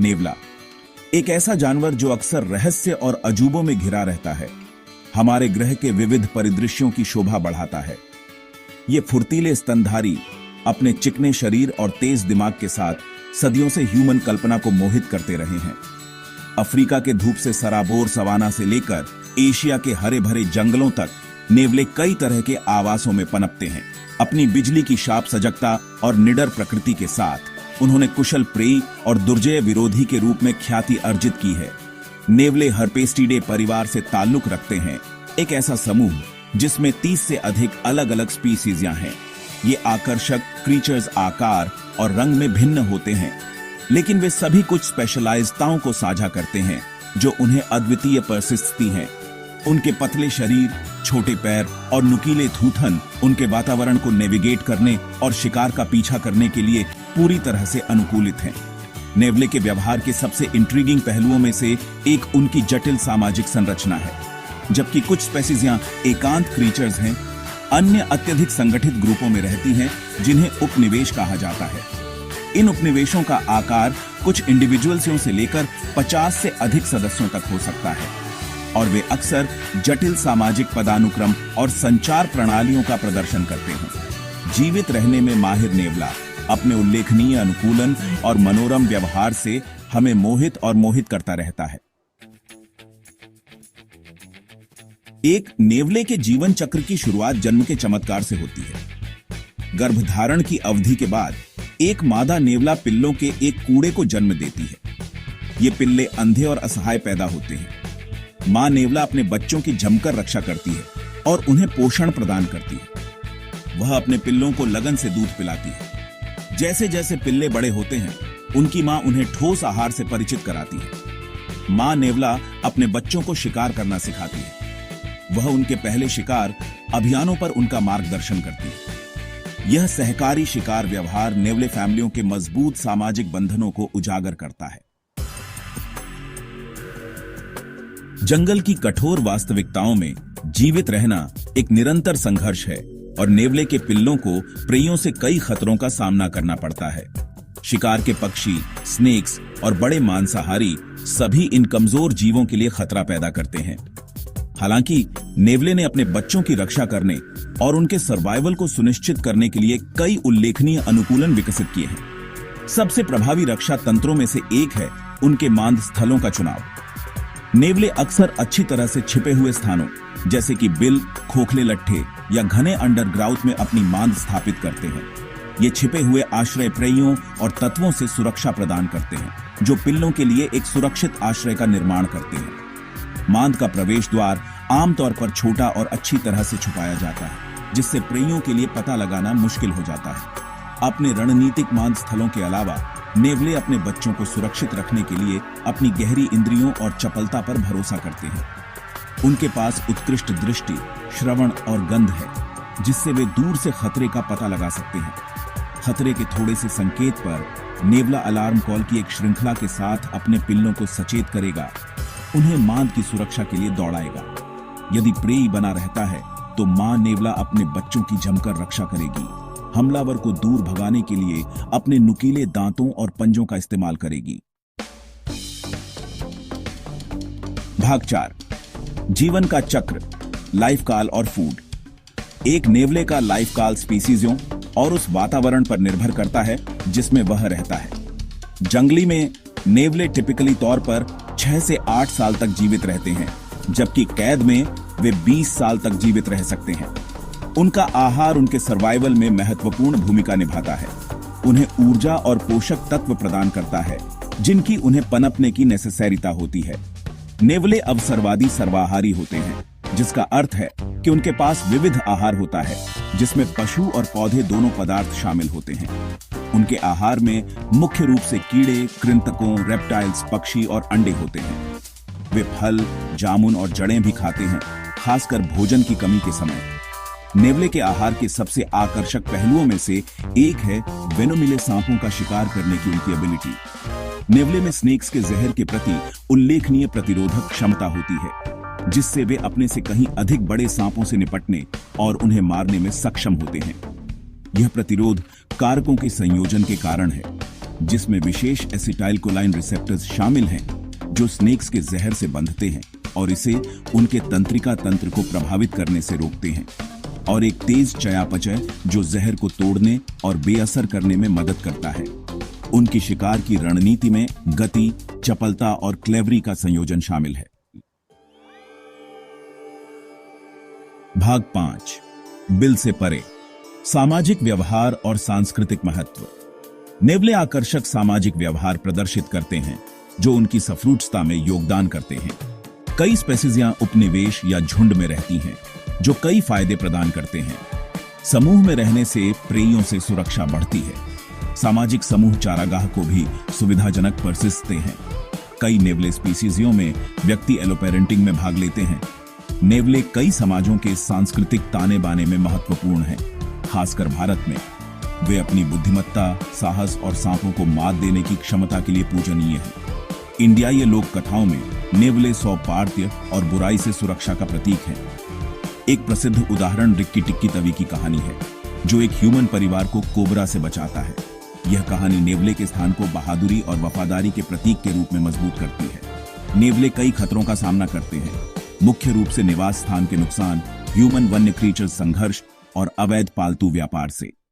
नेवला एक ऐसा जानवर जो अक्सर रहस्य और अजूबों में घिरा रहता है, हमारे ग्रह के विविध परिदृश्यों की शोभा बढ़ाता है। ये फुर्तीले स्तनधारी अपने चिकने शरीर और तेज दिमाग के साथ सदियों से ह्यूमन कल्पना को मोहित करते रहे हैं। अफ्रीका के धूप से सराबोर सवाना से लेकर एशिया के हरे भरे जंगलों तक नेवले कई तरह के आवासों में पनपते हैं। अपनी बिजली की शाप सजगता और निडर प्रकृति के साथ उन्होंने कुशल प्रेई और दुर्जय विरोधी के रूप में ख्याति अर्जित की है। नेवले हर्पेस्टिडे परिवार से ताल्लुक रखते हैं, एक ऐसा समूह जिसमें 30 से अधिक अलग अलग स्पीसीज़ हैं। ये आकर्षक क्रीचर्स आकार और रंग में भिन्न होते हैं, लेकिन वे सभी कुछ स्पेशलाइजताओं को साझा करते हैं जो उन्हें अद्वितीय परसिस्ती हैं। उनके पतले शरीर, छोटे पैर और नुकीले थूथन उनके वातावरण को नेविगेट करने और शिकार का पीछा करने के लिए पूरी तरह से अनुकूलित हैं। नेवले के व्यवहार के सबसे इंट्रीगिंग पहलुओं में से एक उनकी जटिल सामाजिक संरचना है। जबकि कुछ स्पेसीज़ एकांत क्रीचर्स हैं, अन्य अत्यधिक संगठित ग्रुपों में रहती हैं जिन्हें उपनिवेश कहा जाता है। इन उपनिवेशों का आकार कुछ इंडिविजुअल्सों से लेकर 50 से अधिक सदस्यों तक हो सकता है और वे अक्सर जटिल सामाजिक पदानुक्रम और संचार प्रणालियों का प्रदर्शन करते हैं। जीवित रहने में माहिर नेवला अपने उल्लेखनीय अनुकूलन और मनोरम व्यवहार से हमें मोहित करता रहता है। एक नेवले के जीवन चक्र की शुरुआत जन्म के चमत्कार से होती है। गर्भधारण की अवधि के बाद एक मादा नेवला पिल्लों के एक कूड़े को जन्म देती है। ये पिल्ले अंधे और असहाय पैदा होते हैं। मां नेवला अपने बच्चों की जमकर रक्षा करती है और उन्हें पोषण प्रदान करती है। वह अपने पिल्लों को लगन से दूध पिलाती है। जैसे जैसे पिल्ले बड़े होते हैं, उनकी मां उन्हें ठोस आहार से परिचित कराती है। मां नेवला अपने बच्चों को शिकार करना सिखाती है। वह उनके पहले शिकार अभियानों पर उनका मार्गदर्शन करती है। यह सहकारी शिकार व्यवहार नेवले फैमिलियों के मजबूत सामाजिक बंधनों को उजागर करता है। जंगल की कठोर वास्तविकताओं में जीवित रहना एक निरंतर संघर्ष है और नेवले के पिल्लों को प्रेइयों से कई खतरों का सामना करना पड़ता है। शिकार के पक्षी, स्नेक्स और बड़े मांसाहारी सभी इन कमजोर जीवों के लिए खतरा पैदा करते हैं। हालांकि नेवले ने अपने बच्चों की रक्षा करने और उनके सर्वाइवल को सुनिश्चित करने के लिए कई उल्लेखनीय अनुकूलन विकसित किए हैं। सबसे प्रभावी रक्षा तंत्रों में से एक है उनके मांद स्थलों का चुनाव। नेवले अक्सर अच्छी तरह से छिपे हुए स्थानों जैसे कि बिल, खोखले लट्ठे या घने अंडरग्राउथ में अपनी मांद स्थापित करते हैं। ये छिपे हुए आश्रय प्रेइयों और तत्वों से सुरक्षा प्रदान करते हैं, जो पिल्लों के लिए एक सुरक्षित आश्रय का निर्माण करते हैं। मांद का प्रवेश द्वार आमतौर पर छोटा और अच्छी तरह से छुपाया जाता है, जिससे प्रेइयों के लिए पता लगाना मुश्किल हो जाता है। अपने रणनीतिक मांद स्थलों के अलावा नेवले अपने बच्चों को सुरक्षित रखने के लिए अपनी गहरी इंद्रियों और चपलता पर भरोसा करते हैं। उनके पास उत्कृष्ट दृष्टि, श्रवण और गंध है, जिससे वे दूर से खतरे का पता लगा सकते हैं। खतरे के थोड़े से संकेत पर नेवला अलार्म कॉल की एक श्रृंखला के साथ अपने पिल्लों को सचेत करेगा, उन्हें मांद की सुरक्षा के लिए दौड़ाएगा। यदि प्रेई बना रहता है तो मां नेवला अपने बच्चों की जमकर रक्षा करेगी। हमलावर को दूर भगाने के लिए अपने नुकीले दांतों और पंजों का इस्तेमाल करेगी। भाग 4, जीवन का चक्र, लाइफ काल और फूड। एक नेवले का लाइफ काल स्पीसीजों और उस वातावरण पर निर्भर करता है जिसमें वह रहता है। जंगली में नेवले टिपिकली तौर पर 6 से 8 साल तक जीवित रहते हैं, जबकि कैद में वे 20 साल तक जीवित रह सकते हैं। उनका आहार उनके सर्वाइवल में महत्वपूर्ण भूमिका निभाता है। उन्हें ऊर्जा और पोषक तत्व प्रदान करता है, जिनकी उन्हें पनपने की नेसेसरीता होती है। नेवले अवसरवादी सर्वाहारी होते हैं, जिसका अर्थ है कि उनके पास विविध आहार होता है, जिसमें पशु और पौधे दोनों पदार्थ शामिल होते हैं। उनके आहार में मुख्य रूप से कीड़े, कृंतकों, रेप्टाइल्स, पक्षी और अंडे होते हैं। वे फल, जामुन और जड़ें भी खाते हैं, खासकर भोजन की कमी के समय। नेवले के आहार के सबसे आकर्षक पहलुओं में से एक है वेनोमिले सांपों का शिकार करने की उनकी एबिलिटी। नेवले में स्नेक्स के जहर के प्रति उल्लेखनीय प्रतिरोधक क्षमता होती है, जिससे वे अपने से कहीं अधिक बड़े सांपों से निपटने और उन्हें मारने में सक्षम होते हैं। यह प्रतिरोध कारकों के संयोजन के कारण है। जिसमें विशेष एसिटाइलकोलाइन रिसेप्टर्स शामिल हैं जो स्नेक्स के जहर से बंधते हैं और इसे उनके तंत्रिका तंत्र को प्रभावित करने से रोकते हैं, और एक तेज चयापचय जो जहर को तोड़ने और बेअसर करने में मदद करता है। उनकी शिकार की रणनीति में गति, चपलता और क्लेवरी का संयोजन शामिल है। भाग 5, बिल से परे, सामाजिक व्यवहार और सांस्कृतिक महत्व। नेवले आकर्षक सामाजिक व्यवहार प्रदर्शित करते हैं जो उनकी सफ्रूटता में योगदान करते हैं। कई स्पेसीजियां उपनिवेश या झुंड में रहती हैं जो कई फायदे प्रदान करते हैं। समूह में रहने से प्रेइयों से सुरक्षा बढ़ती है। सामाजिक समूह चारागाह को भी सुविधाजनक परसिसते हैं। कई नेवले स्पीसीजियों में व्यक्ति एलोपेरेंटिंग में भाग लेते हैं। नेवले कई समाजों के सांस्कृतिक ताने बाने में महत्वपूर्ण हैं, खासकर भारत में। वे अपनी बुद्धिमत्ता, साहस और सांपों को मात देने की क्षमता के लिए पूजनीय हैं। इंडियाई लोक कथाओं में नेवले सौपार्त्य और बुराई से सुरक्षा का प्रतीक है। एक प्रसिद्ध उदाहरण रिक्की टिक्की तवी की कहानी है, जो एक ह्यूमन परिवार को कोबरा से बचाता है। यह कहानी नेवले के स्थान को बहादुरी और वफादारी के प्रतीक के रूप में मजबूत करती है। नेवले कई खतरों का सामना करते हैं, मुख्य रूप से निवास स्थान के नुकसान, ह्यूमन वन्य क्रीचर संघर्ष और अवैध पालतू व्यापार से।